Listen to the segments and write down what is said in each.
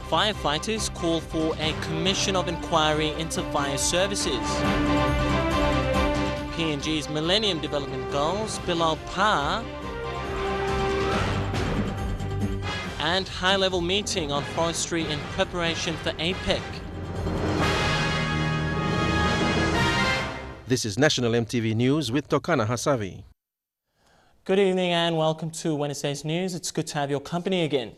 Firefighters call for a commission of inquiry into fire services. PNG's Millennium Development Goals below par. And high-level meeting on forestry in preparation for APEC. This is National MTV News with Tokana Hasavi. Good evening and welcome to Wednesday's news. It's good to have your company again.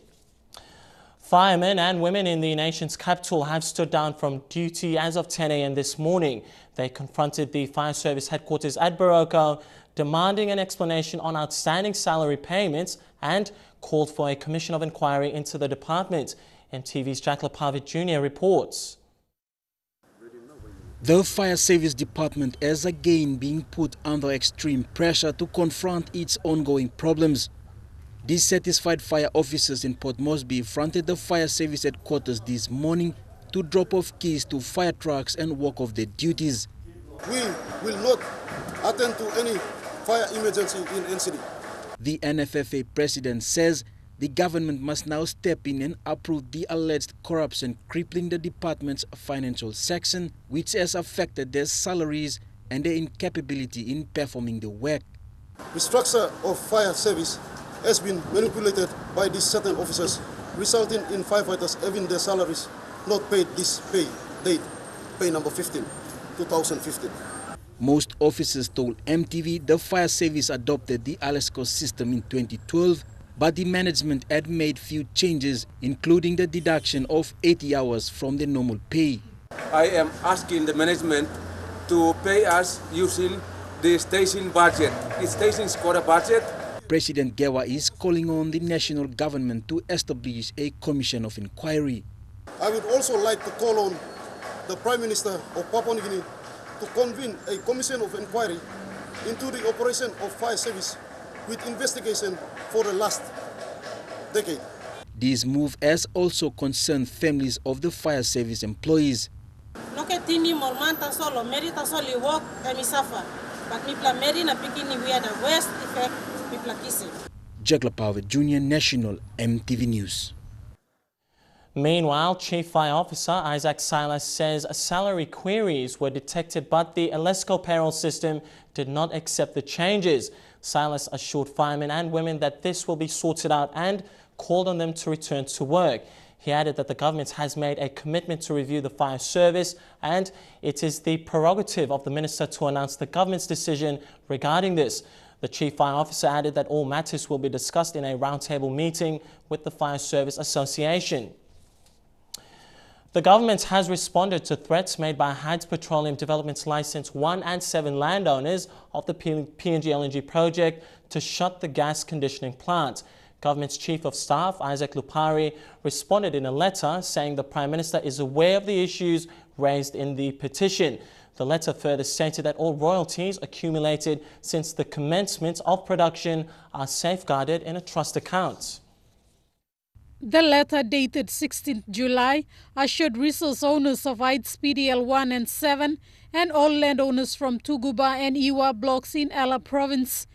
Firemen and women in the nation's capital have stood down from duty as of 10 a.m. this morning. They confronted the fire service headquarters at Baroko, demanding an explanation on outstanding salary payments and called for a commission of inquiry into the department. MTV's Jack Lepavit Jr. reports. The Fire Service Department is again being put under extreme pressure to confront its ongoing problems. Dissatisfied fire officers in Port Moresby fronted the Fire Service headquarters this morning to drop off keys to fire trucks and walk off their duties. We will not attend to any fire emergency in NCD. The NFFA president says the government must now step in and uproot the alleged corruption crippling the department's financial section, which has affected their salaries and their incapability in performing the work. The structure of fire service has been manipulated by these certain officers, resulting in firefighters having their salaries not paid this pay number 15, 2015. Most officers told MTV the fire service adopted the ALESCO system in 2012, but the management had made few changes, including the deduction of 80 hours from the normal pay. I am asking the management to pay us using the station budget. Each station's got a budget. President Gewa is calling on the national government to establish a commission of inquiry. I would also like to call on the Prime Minister of Papua New Guinea to convene a commission of inquiry into the operation of fire service with investigation for the last decade. This move has also concerned families of the fire service employees. Jack Lepavit Jr., National MTV News. Meanwhile, Chief Fire Officer Isaac Silas says salary queries were detected, but the ALESCO payroll system did not accept the changes. Silas assured firemen and women that this will be sorted out and called on them to return to work. He added that the government has made a commitment to review the fire service and it is the prerogative of the minister to announce the government's decision regarding this. The Chief Fire Officer added that all matters will be discussed in a roundtable meeting with the Fire Service Association. The government has responded to threats made by Heights Petroleum Development's License 1 and 7 landowners of the PNG LNG project to shut the gas conditioning plant. Government's Chief of Staff, Isaac Lupari, responded in a letter saying the Prime Minister is aware of the issues raised in the petition. The letter further stated that all royalties accumulated since the commencement of production are safeguarded in a trust account. The letter dated 16th July assured resource owners of Heights PDL 1 and 7 and all landowners from Tuguba and Iwa blocks in Ella province.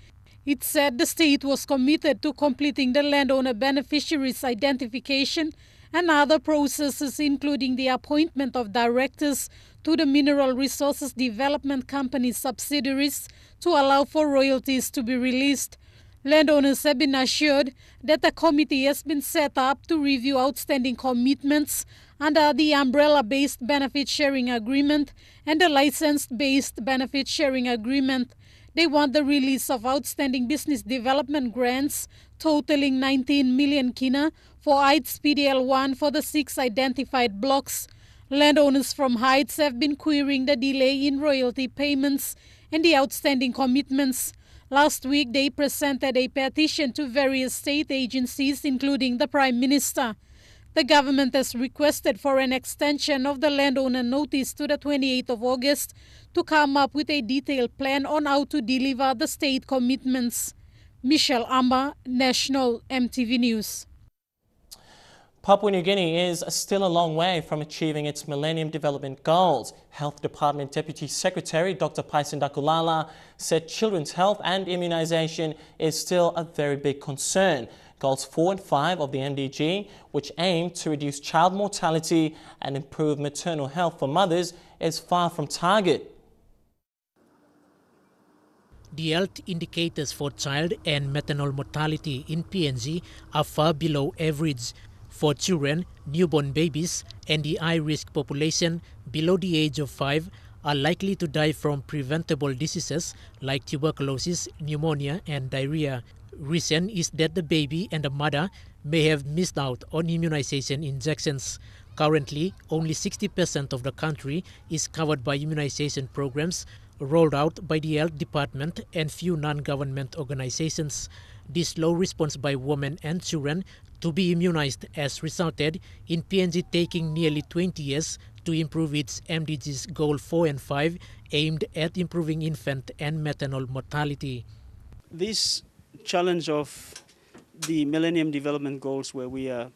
It said the state was committed to completing the landowner beneficiaries identification and other processes, including the appointment of directors to the Mineral Resources Development Company subsidiaries to allow for royalties to be released. Landowners have been assured that a committee has been set up to review outstanding commitments under the umbrella-based benefit sharing agreement and the license-based benefit sharing agreement. They want the release of outstanding business development grants totaling 19 million kina for Heights PDL 1 for the 6 identified blocks. Landowners from Heights have been querying the delay in royalty payments and the outstanding commitments. Last week, they presented a petition to various state agencies, including the Prime Minister. The government has requested for an extension of the landowner notice to the 28th of August to come up with a detailed plan on how to deliver the state commitments. Michelle Amba, National MTV News. Papua New Guinea is still a long way from achieving its Millennium Development Goals. Health Department Deputy Secretary Dr. Paisen Dakulala said children's health and immunization is still a very big concern. Goals 4 and 5 of the MDG, which aim to reduce child mortality and improve maternal health for mothers, is far from target. The health indicators for child and maternal mortality in PNG are far below average. For children, newborn babies, and the high-risk population below the age of 5 are likely to die from preventable diseases like tuberculosis, pneumonia, and diarrhea. Reason is that the baby and the mother may have missed out on immunization injections. Currently, only 60% of the country is covered by immunization programs rolled out by the health department and few non-government organizations. This slow response by women and children to be immunized has resulted in PNG taking nearly 20 years to improve its MDGs Goal 4 and 5 aimed at improving infant and maternal mortality. This challenge of the Millennium Development Goals, where we are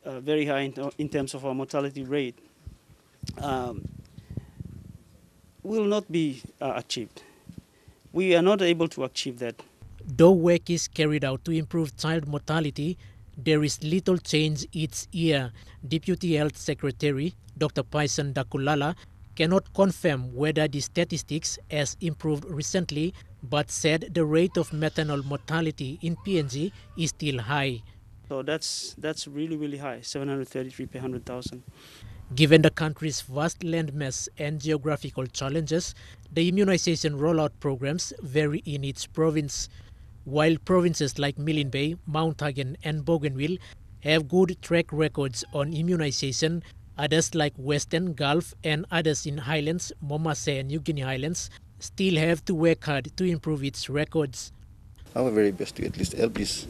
very high in terms of our mortality rate, will not be achieved. We are not able to achieve that. Though work is carried out to improve child mortality, there is little change each year. Deputy Health Secretary Dr. Paisen Dakulala cannot confirm whether the statistics has improved recently, but said the rate of maternal mortality in PNG is still high. So that's really, really high, 733 per 100,000. Given the country's vast landmass and geographical challenges, the immunization rollout programs vary in each province. While provinces like Milne Bay, Mount Hagen, and Bougainville have good track records on immunization, others like Western, Gulf, and others in Highlands, Momase, and New Guinea Highlands still have to work hard to improve its records. Our very best to at least help these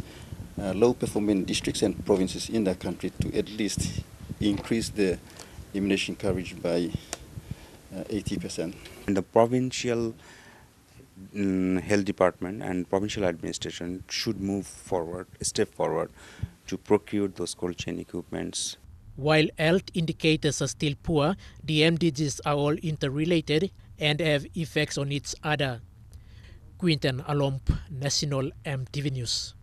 low-performing districts and provinces in the country to at least increase the immunization coverage by 80%. And the provincial health department and provincial administration should move forward, step forward to procure those cold chain equipments. While health indicators are still poor, the MDGs are all interrelated and have effects on each other. Quinton Alomp, National MTV News.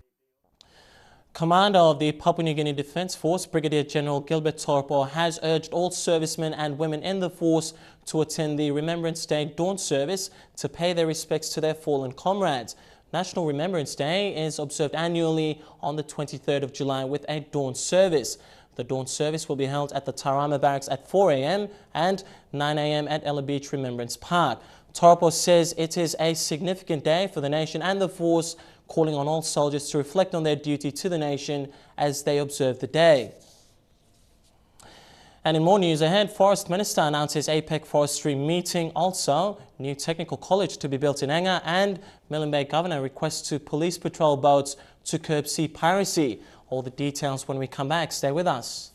Commander of the Papua New Guinea Defence Force, Brigadier General Gilbert Torpo, has urged all servicemen and women in the force to attend the Remembrance Day dawn service to pay their respects to their fallen comrades. National Remembrance Day is observed annually on the 23rd of July with a dawn service. The dawn service will be held at the Tarama Barracks at 4 a.m. and 9 a.m. at Ella Beach Remembrance Park. Torpo says it is a significant day for the nation and the force, calling on all soldiers to reflect on their duty to the nation as they observe the day. And in more news ahead, Forest Minister announces APEC Forestry meeting. Also, new technical college to be built in Enga, and Milne Bay Governor requests to police patrol boats to curb sea piracy. All the details when we come back. Stay with us.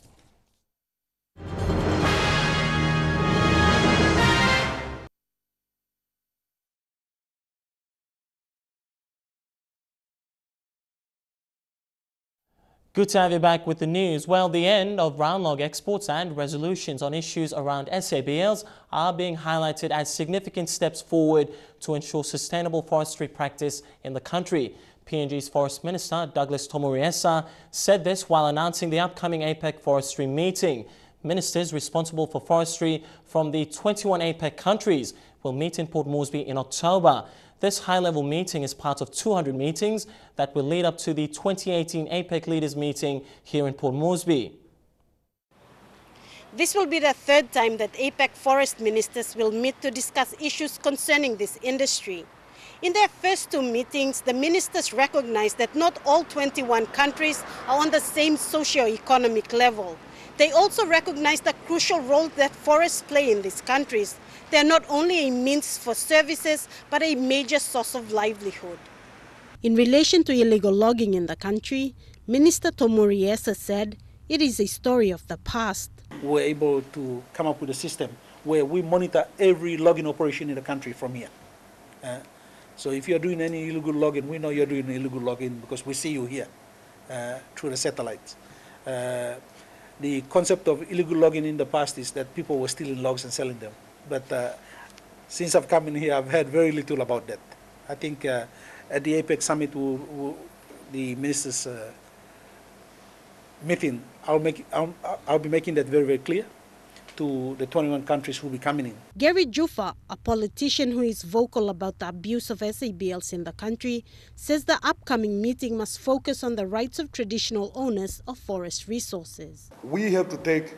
Good to have you back with the news. Well, the end of round log exports and resolutions on issues around SABLs are being highlighted as significant steps forward to ensure sustainable forestry practice in the country. PNG's Forest Minister Douglas Tomuriesa said this while announcing the upcoming APEC Forestry meeting. Ministers responsible for forestry from the 21 APEC countries will meet in Port Moresby in October. This high-level meeting is part of 200 meetings that will lead up to the 2018 APEC Leaders Meeting here in Port Moresby. This will be the third time that APEC Forest Ministers will meet to discuss issues concerning this industry. In their first two meetings, the ministers recognized that not all 21 countries are on the same socio-economic level. They also recognize the crucial role that forests play in these countries. They are not only a means for services, but a major source of livelihood. In relation to illegal logging in the country, Minister Tomuriesa said it is a story of the past. We're able to come up with a system where we monitor every logging operation in the country from here. So if you're doing any illegal logging, we know you're doing illegal logging because we see you here through the satellites. The concept of illegal logging in the past is that people were stealing logs and selling them. But since I've come in here, I've heard very little about that. I think at the APEC summit, the ministers' meeting, I'll be making that very, very clear to the 21 countries who will be coming in. Gary Jufa, a politician who is vocal about the abuse of SABLs in the country, says the upcoming meeting must focus on the rights of traditional owners of forest resources. We have to take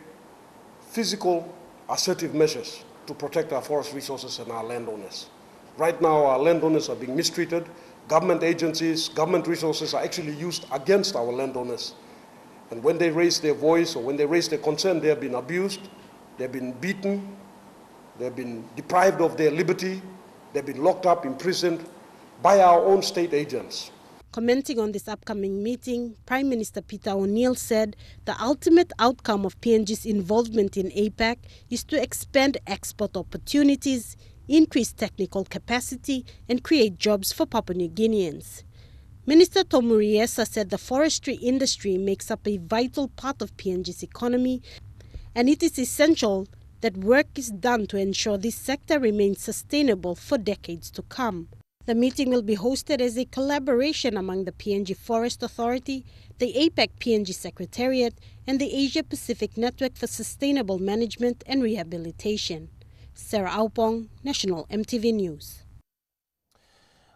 physical, assertive measures to protect our forest resources and our landowners. Right now, our landowners are being mistreated. Government agencies, government resources are actually used against our landowners. And when they raise their voice or when they raise their concern, they have been abused. They've been beaten, they've been deprived of their liberty, they've been locked up, imprisoned by our own state agents. Commenting on this upcoming meeting, Prime Minister Peter O'Neill said the ultimate outcome of PNG's involvement in APEC is to expand export opportunities, increase technical capacity, and create jobs for Papua New Guineans. Minister Tomuriesa said the forestry industry makes up a vital part of PNG's economy, and it is essential that work is done to ensure this sector remains sustainable for decades to come. The meeting will be hosted as a collaboration among the PNG Forest Authority, the APEC PNG Secretariat, and the Asia-Pacific Network for Sustainable Management and Rehabilitation. Sarah Aupong, National MTV News.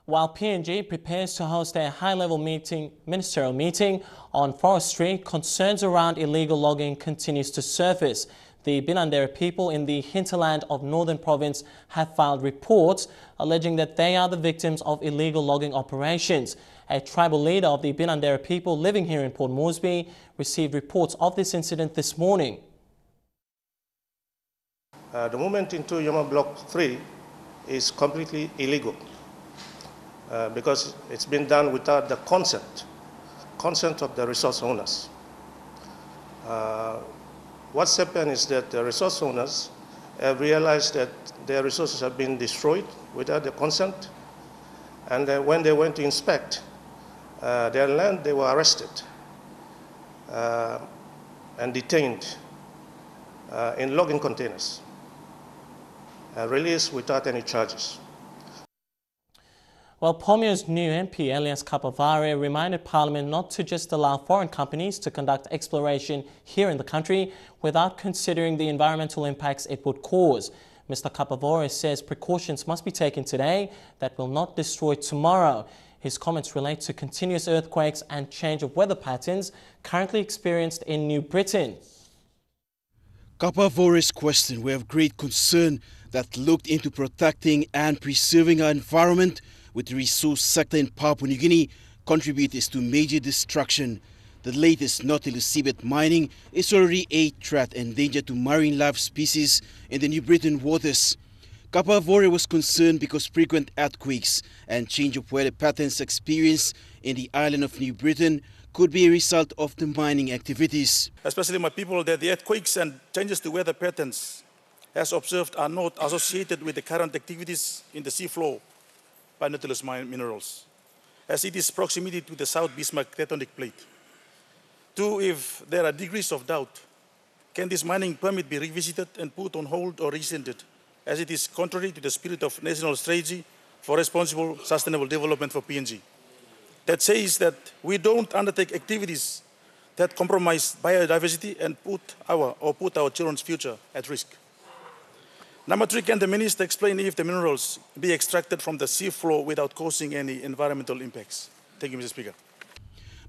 While PNG prepares to host a high-level ministerial meeting on forestry, concerns around illegal logging continues to surface. The Binandera people in the hinterland of Northern Province have filed reports alleging that they are the victims of illegal logging operations. A tribal leader of the Binandera people living here in Port Moresby received reports of this incident this morning. The movement into Yama Block 3 is completely illegal. Because it's been done without the consent of the resource owners. What's happened is that the resource owners have realized that their resources have been destroyed without the consent, and then when they went to inspect their land, they were arrested and detained in logging containers, released without any charges. Well, Pomio's new MP, Elias Kapavare, reminded Parliament not to just allow foreign companies to conduct exploration here in the country without considering the environmental impacts it would cause. Mr. Kapavare says precautions must be taken today that will not destroy tomorrow. His comments relate to continuous earthquakes and change of weather patterns currently experienced in New Britain. Kapavare's question were of great concern that looked into protecting and preserving our environment, with the resource sector in Papua New Guinea contributes to major destruction. The latest Nautilus seabed mining is already a threat and danger to marine life species in the New Britain waters. Kapavore was concerned because frequent earthquakes and change of weather patterns experienced in the island of New Britain could be a result of the mining activities. Especially my people, that the earthquakes and changes to weather patterns as observed are not associated with the current activities in the seafloor by Nautilus minerals, as it is proximity to the South Bismarck tectonic plate. Two, if there are degrees of doubt, can this mining permit be revisited and put on hold or rescinded, as it is contrary to the spirit of National Strategy for Responsible Sustainable Development for PNG, that says that we don't undertake activities that compromise biodiversity and put our children's future at risk. Number three, can the minister explain if the minerals be extracted from the seafloor without causing any environmental impacts? Thank you, Mr. Speaker.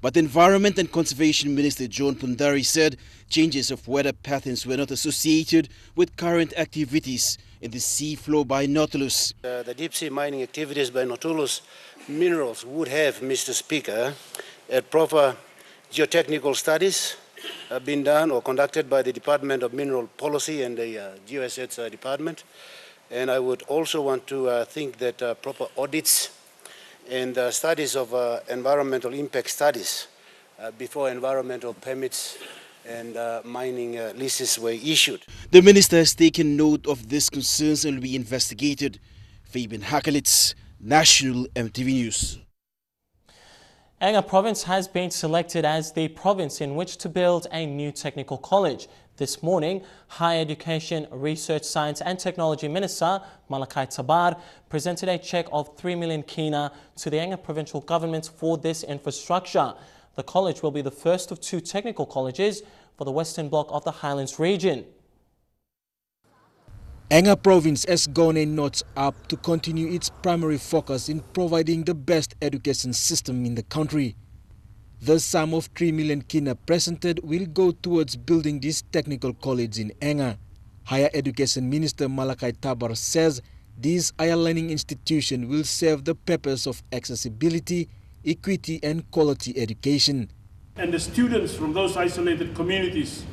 But Environment and Conservation Minister John Pundari said changes of weather patterns were not associated with current activities in the seafloor by Nautilus. The deep-sea mining activities by Nautilus minerals would have, Mr. Speaker, proper geotechnical studies been done or conducted by the Department of Mineral Policy and the Geoassets Department. And I would also want to think that proper audits and studies of environmental impact studies before environmental permits and mining leases were issued. The minister has taken note of these concerns and will be investigated. Fabian Hakelitz, National MTV News. Anga province has been selected as the province in which to build a new technical college. This morning, Higher Education, Research, Science and Technology Minister Malakai Tabar presented a cheque of 3 million kina to the Anga provincial government for this infrastructure. The college will be the first of 2 technical colleges for the western block of the Highlands region. Anga province has gone a notch up to continue its primary focus in providing the best education system in the country. The sum of 3 million kina presented will go towards building this technical college in Anga. Higher Education Minister Malakai Tabar says this higher learning institution will serve the purpose of accessibility, equity and quality education. And the students from those isolated communities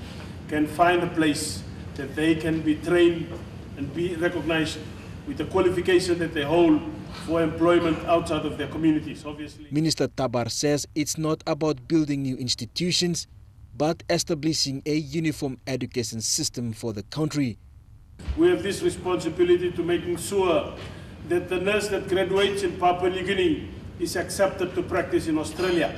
can find a place that they can be trained and be recognized with the qualification that they hold for employment outside of their communities, obviously. Minister Tabar says it's not about building new institutions, but establishing a uniform education system for the country. We have this responsibility to making sure that the nurse that graduates in Papua New Guinea is accepted to practice in Australia,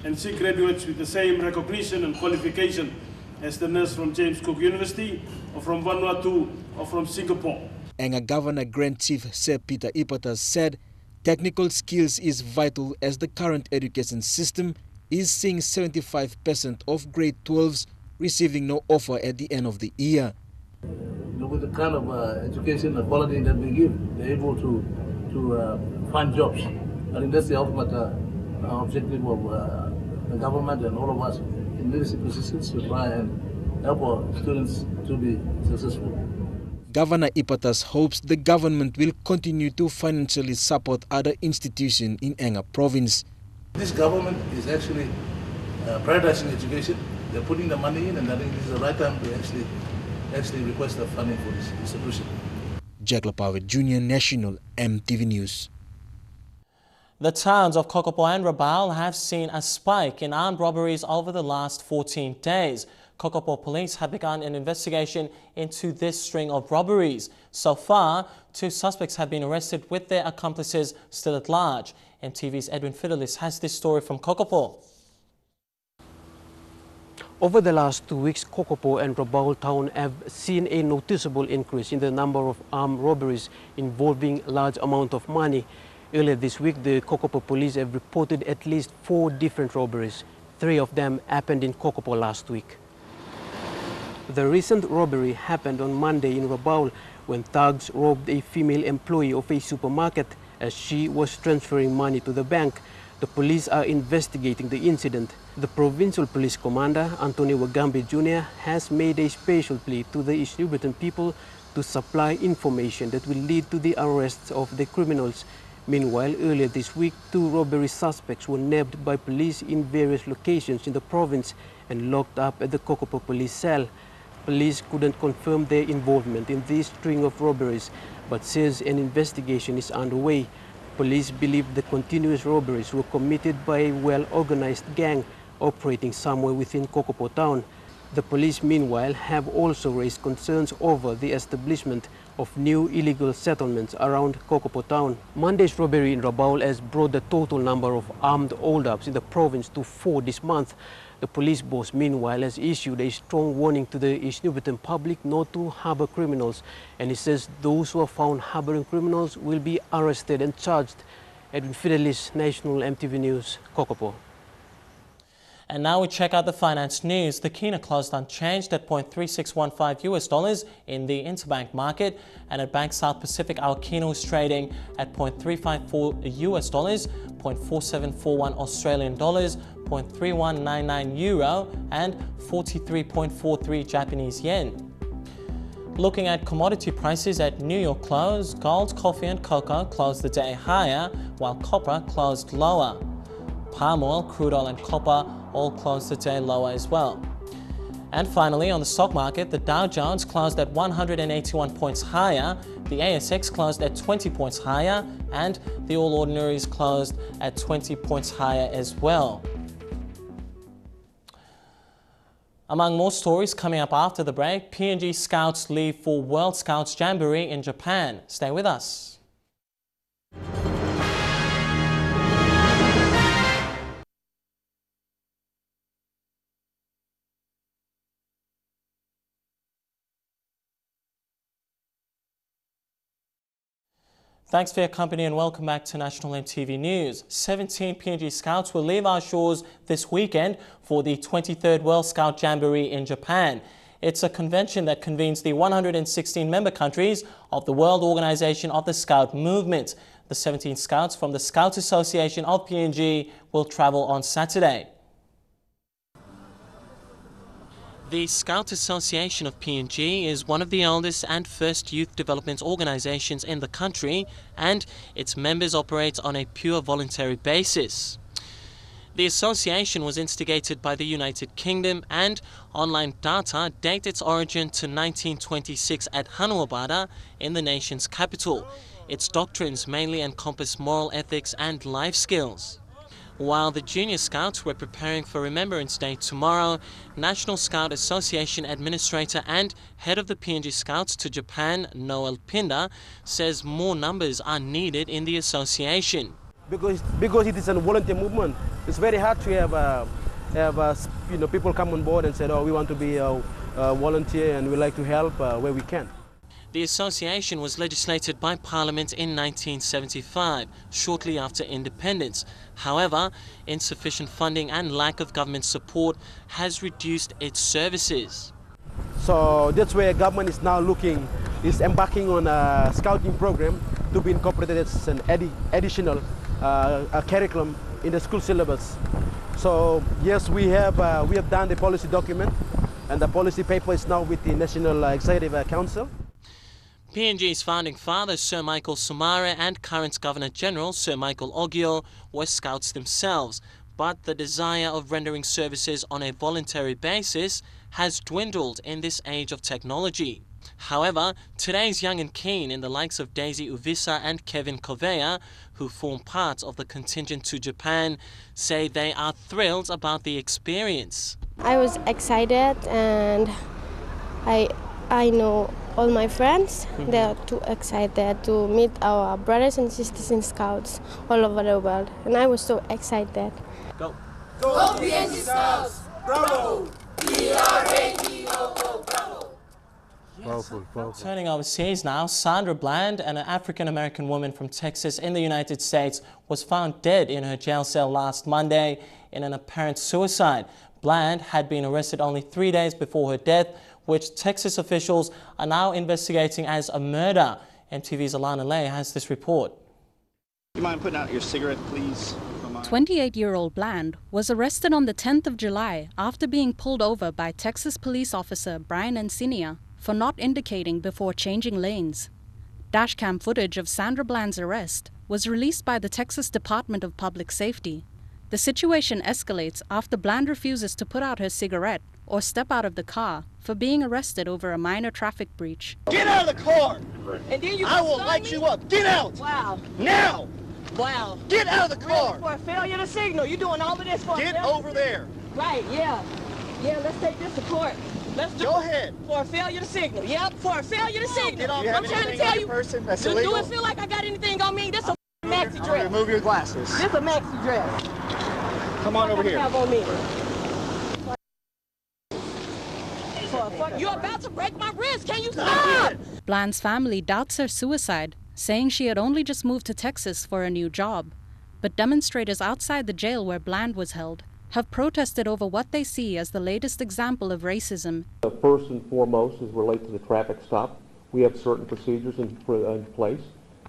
and she graduates with the same recognition and qualification as the nurse from James Cook University or from Vanuatu or from Singapore. Anga Governor Grand Chief Sir Peter Ipatas said technical skills is vital as the current education system is seeing 75% of grade 12s receiving no offer at the end of the year. With the kind of education and quality that we give, they're able to find jobs. I think that's the ultimate objective of the government and all of us in leadership positions to try and help our students to be successful. Governor Ipatas hopes the government will continue to financially support other institutions in Anga province. This government is actually prioritizing education. They're putting the money in, and I think this is the right time to actually request the funding for this institution. Jack Lapawet Jr., National MTV News. The towns of Kokopo and Rabaul have seen a spike in armed robberies over the last 14 days. Kokopo police have begun an investigation into this string of robberies. So far, 2 suspects have been arrested with their accomplices still at large. MTV's Edwin Fidelis has this story from Kokopo. Over the last 2 weeks, Kokopo and Rabaul town have seen a noticeable increase in the number of armed robberies involving large amount of money. Earlier this week, the Kokopo police have reported at least 4 different robberies. 3 of them happened in Kokopo last week. The recent robbery happened on Monday in Rabaul when thugs robbed a female employee of a supermarket as she was transferring money to the bank. The police are investigating the incident. The provincial police commander, Antonio Wagambi Jr., has made a special plea to the East New Britain people to supply information that will lead to the arrests of the criminals. Meanwhile, earlier this week, 2 robbery suspects were nabbed by police in various locations in the province and locked up at the Kokopo police cell. Police couldn't confirm their involvement in this string of robberies, but says an investigation is underway. Police believe the continuous robberies were committed by a well-organized gang operating somewhere within Kokopo town. The police, meanwhile, have also raised concerns over the establishment of new illegal settlements around Kokopo town. Monday's robbery in Rabaul has brought the total number of armed hold-ups in the province to 4 this month. The police boss, meanwhile, has issued a strong warning to the East New Britain public not to harbour criminals, and he says those who are found harbouring criminals will be arrested and charged. Edwin Fidelis, National MTV News, Kokopo. And now we check out the finance news. The kina closed unchanged at $0.3615 in the interbank market, and at Bank South Pacific, our kina was trading at $0.354 $0.4741 Australian dollars, 0.3199 euro, and 43.43 Japanese yen. Looking at commodity prices at New York close, gold, coffee and cocoa closed the day higher, while copper closed lower. Palm oil, crude oil and copper all closed the day lower as well. And finally, on the stock market, the Dow Jones closed at 181 points higher, the ASX closed at 20 points higher, and the All Ordinaries closed at 20 points higher as well. Among more stories coming up after the break, PNG Scouts leave for World Scouts Jamboree in Japan. Stay with us. Thanks for your company and welcome back to National MTV News. 17 PNG Scouts will leave our shores this weekend for the 23rd World Scout Jamboree in Japan. It's a convention that convenes the 116 member countries of the World Organization of the Scout Movement. The 17 Scouts from the Scouts Association of PNG will travel on Saturday. The Scout Association of PNG is one of the oldest and first youth development organizations in the country, and its members operate on a pure voluntary basis. The association was instigated by the United Kingdom, and online data date its origin to 1926 at Hanuabada in the nation's capital. Its doctrines mainly encompass moral ethics and life skills. While the Junior Scouts were preparing for Remembrance Day tomorrow, National Scout Association Administrator and Head of the PNG Scouts to Japan, Noel Pinda, says more numbers are needed in the association. Because it is a volunteer movement, it's very hard to have people come on board and say, oh, we want to be a volunteer and we like to help where we can. The association was legislated by Parliament in 1975, shortly after independence. However, insufficient funding and lack of government support has reduced its services. So that's where government is now is embarking on a scouting program to be incorporated as an additional curriculum in the school syllabus. So yes, we have done the policy document, and the policy paper is now with the National Executive Council. PNG's founding father, Sir Michael Sumare, and current Governor-General, Sir Michael Ogio, were Scouts themselves, but the desire of rendering services on a voluntary basis has dwindled in this age of technology. However, today's young and keen in the likes of Daisy Uvisa and Kevin Kovea, who form part of the contingent to Japan, say they are thrilled about the experience. I was excited, and I know all my friends. They are too excited to meet our brothers and sisters in Scouts all over the world, and I was so excited. Go. Go PNG Scouts! Bravo! B-R-A-V-O-O! Bravo! Powerful. Turning overseas now, Sandra Bland, an African-American woman from Texas in the United States, was found dead in her jail cell last Monday in an apparent suicide. Bland had been arrested only 3 days before her death, which Texas officials are now investigating as a murder. MTV's Alana Lay has this report. You mind putting out your cigarette, please? 28-year-old Bland was arrested on the 10th of July after being pulled over by Texas police officer Brian Encinia for not indicating before changing lanes. Dashcam footage of Sandra Bland's arrest was released by the Texas Department of Public Safety. The situation escalates after Bland refuses to put out her cigarette or step out of the car for being arrested over a minor traffic breach. Get out of the car! And then I will light you up! Get out! Wow! Now! Wow! Get out of the car! For a failure to signal. You're doing all of this for Get over there! Right, yeah. Yeah, let's take this to court. Let's do Go ahead. For a failure to signal. Yep, for a failure to signal. I'm trying to tell you. That's illegal. Do it feel like I got anything on me? This a maxi dress. Remove your glasses. This a maxi dress. Come on over here. Have on me. You're about to break my wrist. Can you stop? Bland's family doubts her suicide, saying she had only just moved to Texas for a new job. But demonstrators outside the jail where Bland was held have protested over what they see as the latest example of racism. First and foremost is related to the traffic stop. We have certain procedures in place,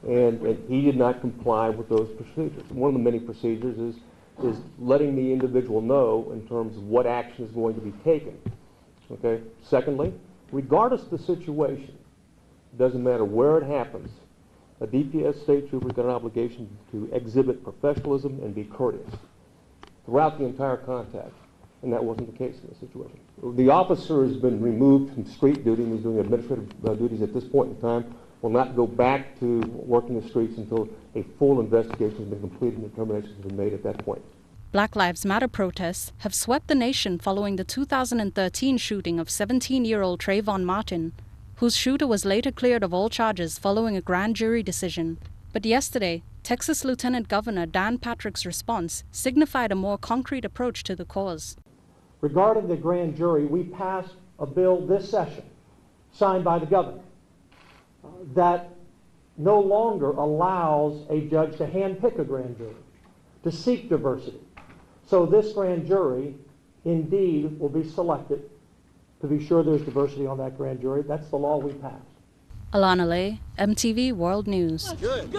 and he did not comply with those procedures. One of the many procedures is letting the individual know in terms of what action is going to be taken. Okay. Secondly, regardless of the situation, it doesn't matter where it happens, a DPS state trooper has got an obligation to exhibit professionalism and be courteous throughout the entire contact, and that wasn't the case in this situation. The officer has been removed from street duty and is doing administrative duties at this point in time, will not go back to working the streets until a full investigation has been completed and determinations have been made at that point. Black Lives Matter protests have swept the nation following the 2013 shooting of 17-year-old Trayvon Martin, whose shooter was later cleared of all charges following a grand jury decision. But yesterday, Texas Lieutenant Governor Dan Patrick's response signified a more concrete approach to the cause. Regarding the grand jury, we passed a bill this session, signed by the governor, that no longer allows a judge to handpick a grand jury, to seek diversity. So this grand jury indeed will be selected to be sure there's diversity on that grand jury. That's the law we passed. Alana Lay, MTV World News. Good.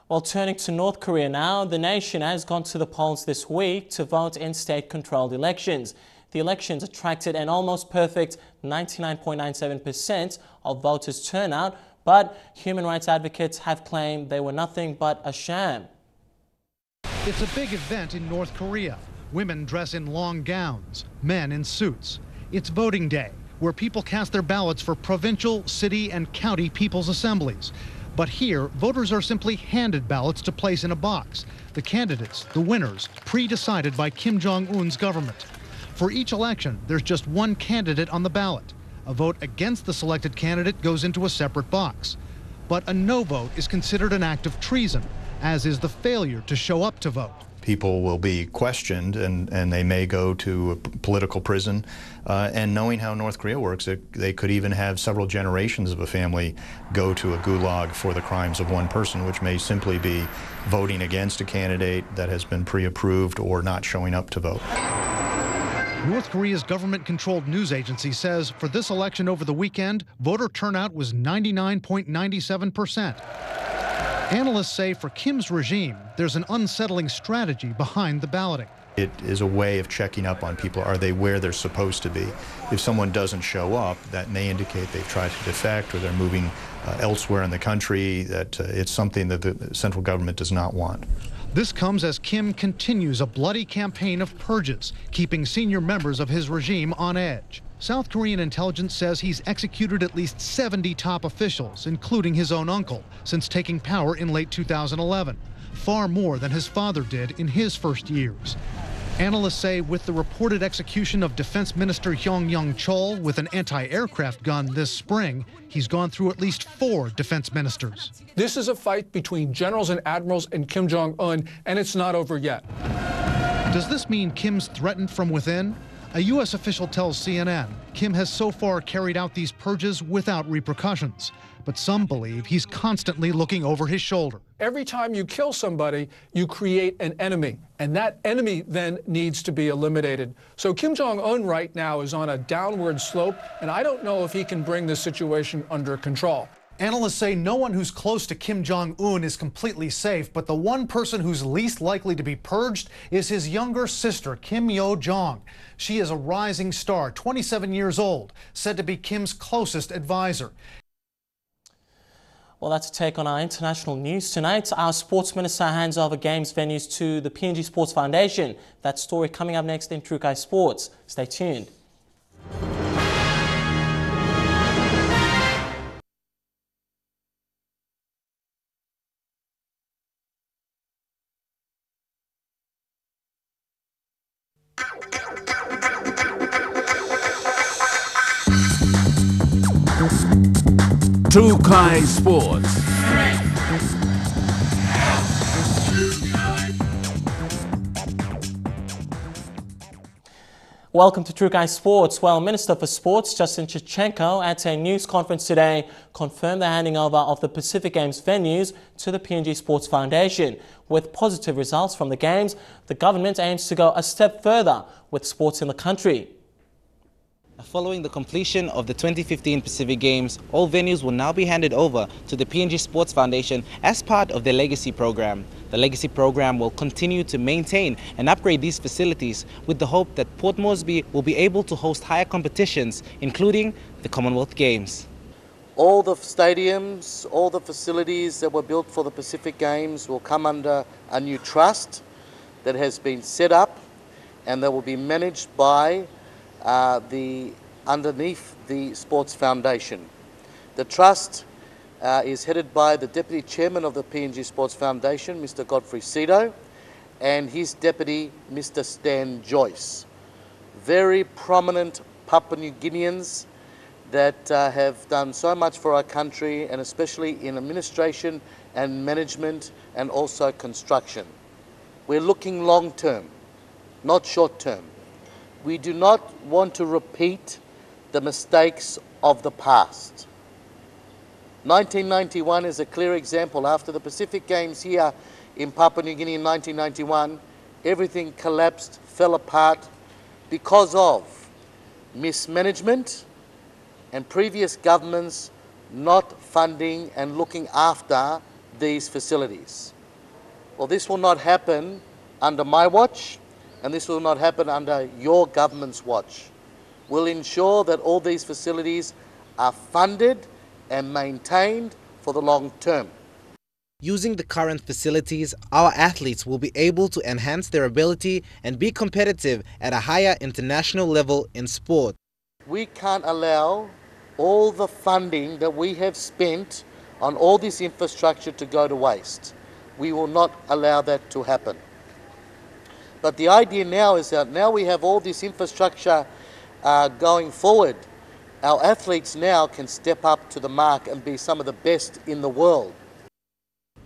Well, turning to North Korea now, the nation has gone to the polls this week to vote in state-controlled elections. The elections attracted an almost perfect 99.97% of voters' turnout, but human rights advocates have claimed they were nothing but a sham. It's a big event in North Korea. Women dress in long gowns, men in suits. It's voting day, where people cast their ballots for provincial, city, and county people's assemblies. But here, voters are simply handed ballots to place in a box. The candidates, the winners, pre-decided by Kim Jong-un's government. For each election, there's just one candidate on the ballot. A vote against the selected candidate goes into a separate box. But a no vote is considered an act of treason, as is the failure to show up to vote. People will be questioned and they may go to a political prison. And knowing how North Korea works, they could even have several generations of a family go to a gulag for the crimes of one person, which may simply be voting against a candidate that has been pre-approved or not showing up to vote. North Korea's government-controlled news agency says for this election over the weekend, voter turnout was 99.97%. Analysts say for Kim's regime, there's an unsettling strategy behind the balloting. It is a way of checking up on people. Are they where they're supposed to be? If someone doesn't show up, that may indicate they've tried to defect or they're moving elsewhere in the country, that it's something that the central government does not want. This comes as Kim continues a bloody campaign of purges, keeping senior members of his regime on edge. South Korean intelligence says he's executed at least 70 top officials, including his own uncle, since taking power in late 2011, far more than his father did in his first years. Analysts say with the reported execution of Defense Minister Hyung Young-chol with an anti-aircraft gun this spring, he's gone through at least 4 defense ministers. This is a fight between generals and admirals and Kim Jong-un, and it's not over yet. Does this mean Kim's threatened from within? A U.S. official tells CNN Kim has so far carried out these purges without repercussions, but some believe he's constantly looking over his shoulder. Every time you kill somebody, you create an enemy, and that enemy then needs to be eliminated. So Kim Jong-un right now is on a downward slope, and I don't know if he can bring this situation under control. Analysts say no one who's close to Kim Jong-un is completely safe, but the one person who's least likely to be purged is his younger sister, Kim Yo-jong. She is a rising star, 27 years old, said to be Kim's closest advisor. Well, that's a take on our international news tonight. Our sports minister hands over games venues to the PNG Sports Foundation. That story coming up next in Trukai Sports. Stay tuned. Trukai Sports. Welcome to Trukai Sports. Well, Minister for Sports Justin Chichenko at a news conference today confirmed the handing over of the Pacific Games venues to the PNG Sports Foundation. With positive results from the Games, the government aims to go a step further with sports in the country. Following the completion of the 2015 Pacific Games, all venues will now be handed over to the PNG Sports Foundation as part of their Legacy Program. The Legacy Program will continue to maintain and upgrade these facilities with the hope that Port Moresby will be able to host higher competitions, including the Commonwealth Games. All the stadiums, all the facilities that were built for the Pacific Games will come under a new trust that has been set up, and that will be managed by underneath the Sports Foundation. The trust is headed by the Deputy Chairman of the PNG Sports Foundation, Mr. Godfrey Cito, and his Deputy, Mr. Stan Joyce. Very prominent Papua New Guineans that have done so much for our country, and especially in administration and management and also construction. We're looking long term, not short term. We do not want to repeat the mistakes of the past. 1991 is a clear example. After the Pacific Games here in Papua New Guinea in 1991, everything collapsed, fell apart because of mismanagement and previous governments not funding and looking after these facilities. Well, this will not happen under my watch, and this will not happen under your government's watch. We'll ensure that all these facilities are funded and maintained for the long term. Using the current facilities, our athletes will be able to enhance their ability and be competitive at a higher international level in sport. We can't allow all the funding that we have spent on all this infrastructure to go to waste. We will not allow that to happen. But the idea now is that now we have all this infrastructure going forward, our athletes now can step up to the mark and be some of the best in the world.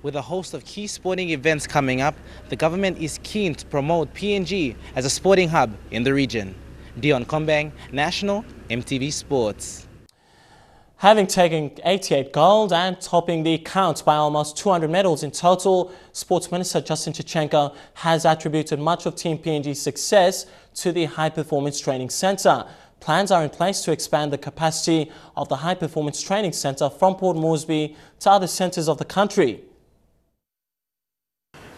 With a host of key sporting events coming up, the government is keen to promote PNG as a sporting hub in the region. Dion Kombang, National, MTV Sports. Having taken 88 gold and topping the count by almost 200 medals in total, Sports Minister Justin Chichenko has attributed much of Team PNG's success to the High Performance Training Centre. Plans are in place to expand the capacity of the High Performance Training Centre from Port Moresby to other centres of the country.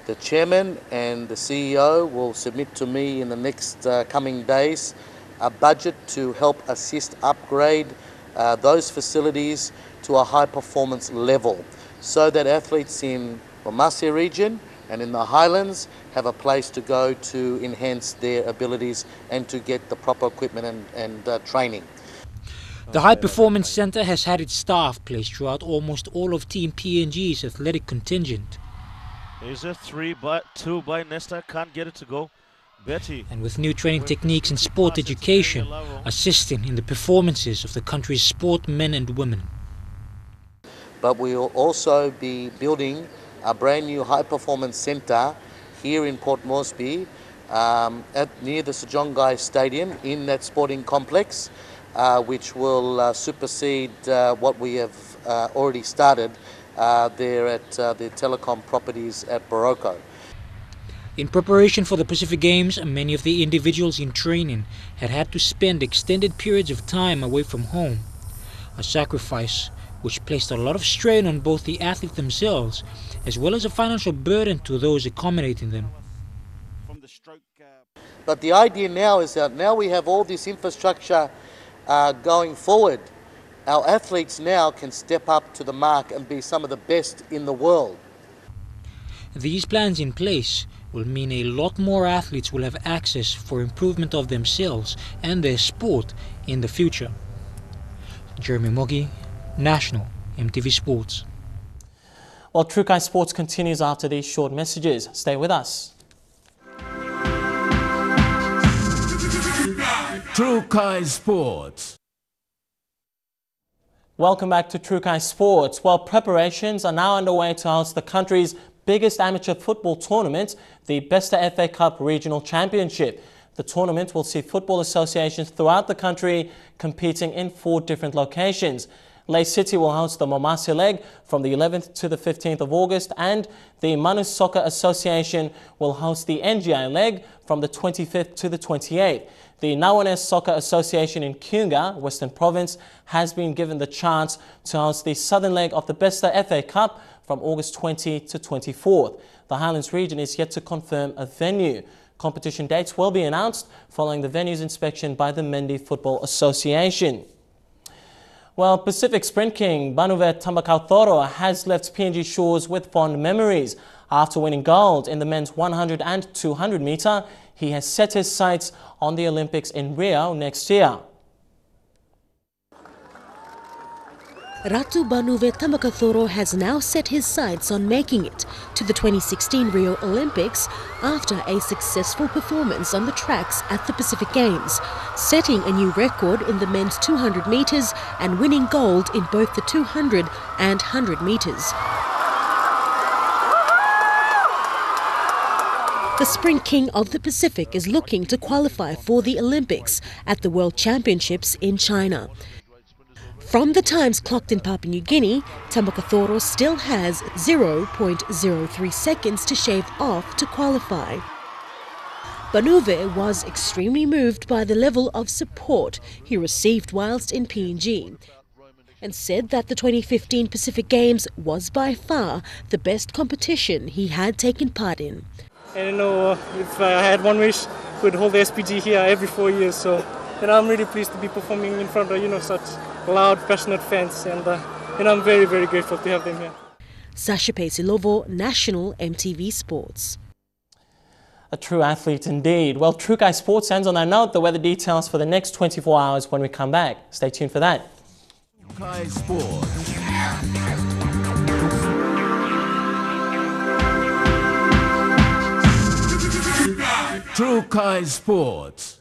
The Chairman and the CEO will submit to me in the next coming days a budget to help assist upgrade those facilities to a high performance level so that athletes in the Masia region and in the Highlands have a place to go to enhance their abilities and to get the proper equipment and training. The High Performance Centre has had its staff placed throughout almost all of Team PNG's athletic contingent. There's a 3-2 by Nesta, can't get it to go. Betty. And with new training techniques in sport education, assisting in the performances of the country's sportmen and women. But we will also be building a brand new high performance centre here in Port Moresby near the Sejongai Stadium in that sporting complex, which will supersede what we have already started there at the telecom properties at Boroko. In preparation for the Pacific Games, many of the individuals in training had to spend extended periods of time away from home, a sacrifice which placed a lot of strain on both the athletes themselves as well as a financial burden to those accommodating them. But the idea now is that now we have all this infrastructure going forward, our athletes now can step up to the mark and be some of the best in the world. These plans in place will mean a lot more athletes will have access for improvement of themselves and their sport in the future. Jeremy Mogi, National, MTV Sports. Well, Trukai Sports continues after these short messages. Stay with us. Trukai Sports. Welcome back to Trukai Sports. Well, preparations are now underway to host the country's biggest amateur football tournament, the Besta FA Cup Regional Championship. The tournament will see football associations throughout the country competing in 4 different locations. Ley City will host the Momasia leg from the 11th to the 15th of August, and the Manus Soccer Association will host the NGI leg from the 25th to the 28th. The Nawanes Soccer Association in Kiunga, Western Province, has been given the chance to host the southern leg of the Besta FA Cup from August 20 to 24th. The Highlands region is yet to confirm a venue. Competition dates will be announced following the venue's inspection by the Mendi Football Association. Well, Pacific Sprint King Banuvet Tambakautoro has left PNG shores with fond memories. After winning gold in the men's 100 and 200 metre, he has set his sights on the Olympics in Rio next year. Ratu Banuvet Tambakautoro has now set his sights on making it to the 2016 Rio Olympics after a successful performance on the tracks at the Pacific Games, setting a new record in the men's 200 metres and winning gold in both the 200 and 100 metres. The Sprint King of the Pacific is looking to qualify for the Olympics at the World Championships in China. From the times clocked in Papua New Guinea, Tambakatoro still has 0.03 seconds to shave off to qualify. Banuve was extremely moved by the level of support he received whilst in PNG and said that the 2015 Pacific Games was by far the best competition he had taken part in. And if I had one wish, we'd hold the SPG here every 4 years. So, I'm really pleased to be performing in front of, such loud, passionate fans, and I'm very, very grateful to have them here. Sasha Pesilovo, National MTV Sports. A true athlete indeed. Well, True Guy Sports ends on that note. The weather details for the next 24 hours when we come back. Stay tuned for that. True Guy Sports. True Guy Sports.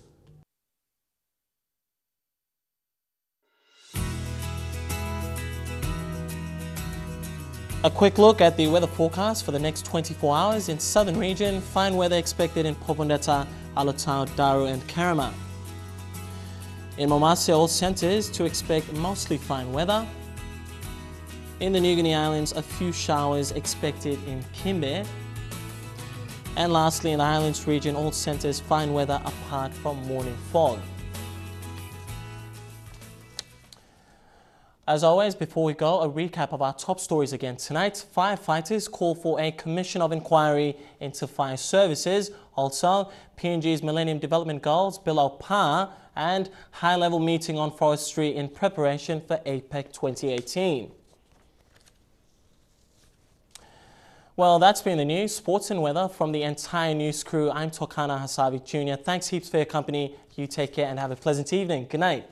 A quick look at the weather forecast for the next 24 hours in southern region. Fine weather expected in Popondetta, Alotau, Daru and Karama. In Momase, all centres to expect mostly fine weather. In the New Guinea Islands, a few showers expected in Kimbe. And lastly, in the Highlands region, all centres fine weather apart from morning fog. As always, before we go, a recap of our top stories again tonight. Firefighters call for a commission of inquiry into fire services. Also, PNG's Millennium Development Goals below par, and high-level meeting on forestry in preparation for APEC 2018. Well, that's been the news, sports and weather from the entire news crew. I'm Tokana Hasavi Jr. Thanks heaps for your company. You take care and have a pleasant evening. Good night.